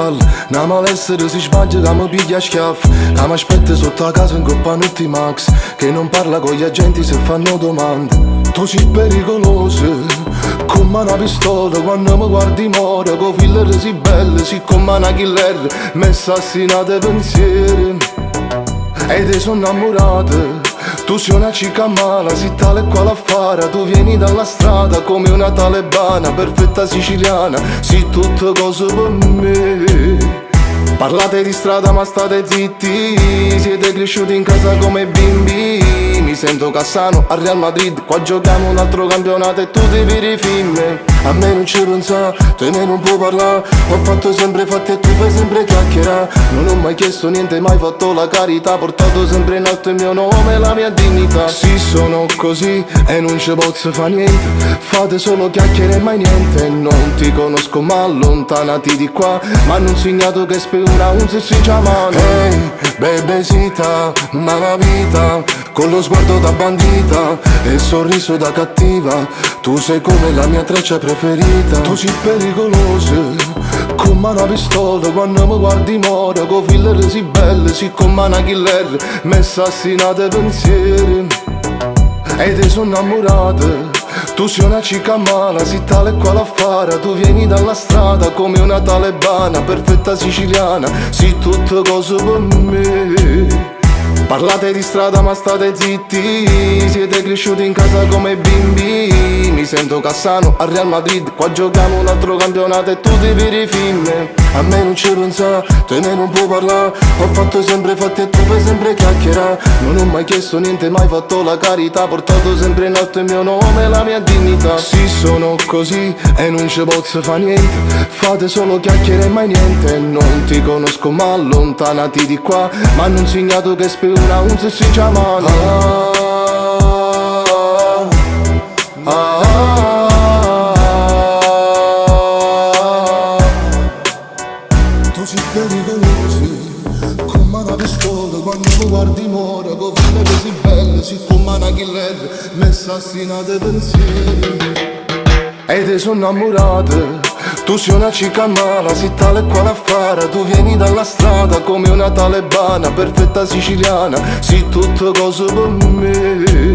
palle. Una malessere si sbaglia che mi piglia a schiaffi, che mi aspetta sotto la casa in coppa notti Max, che non parla con gli agenti se fanno domande. Tu sei pericolosa, come una pistola, quando mi guardi muore, con filler si belle, si come una killer, mi assassinate pensieri. E te sono innamorata, tu sei una cica mala, sei tale e quale affare, tu vieni dalla strada come una talebana, perfetta siciliana, sei tutte cose per me. Parlate di strada ma state zitti, siete cresciuti in casa come bimbi. Mi sento Cassano al Real Madrid, qua giochiamo un altro campionato e tu ti vedi film. A me non ci pensa, te ne non puoi parlare, ho fatto sempre fatti e tu fai sempre chiacchiera. Non ho mai chiesto niente, mai fatto la carità, portato sempre in alto il mio nome e la mia dignità. Sì, sono così e non ci posso fa niente, fate solo chiacchiere e mai niente. Non ti conosco ma allontanati di qua, ma hanno insegnato che spera un se si chiama. Ehi, bebesita, una vita, con lo sguardo da bandita e il sorriso da cattiva, tu sei come la mia traccia preferita. Tu sei pericolosa, come una pistola, quando mi guardi muore, con filler si belle, si come una killer, mi assassinate pensieri. E te sono innamorata, tu sei una cica mala, sei tale e quale affare, tu vieni dalla strada come una talebana, perfetta siciliana, sei tutte cose per me. Parlate di strada ma state zitti, siete cresciuti in casa come bimbi. Mi sento Cassano al Real Madrid, qua giochiamo un altro campionato e tu ti vedi film. A me non ci pensa, te ne non puoi parlare, ho fatto sempre fatti e tu fai sempre chiacchiera. Non ho mai chiesto niente, mai fatto la carità, portato sempre in alto il mio nome e la mia dignità. Sì, sono così e non ci posso fa niente, fate solo chiacchiere e mai niente. Non ti conosco ma allontanati di qua, ma hanno insegnato che spera un se si chiama. Tu sei pericolosa, come una pistola, quando mi guardi muore, con figlie così belle, sei come una killer, mi assassinate pensieri. E te sono innamorata, tu sei una cica mala, sei tale e quale affare, tu vieni dalla strada come una talebana, perfetta siciliana, sei tutte cose per me.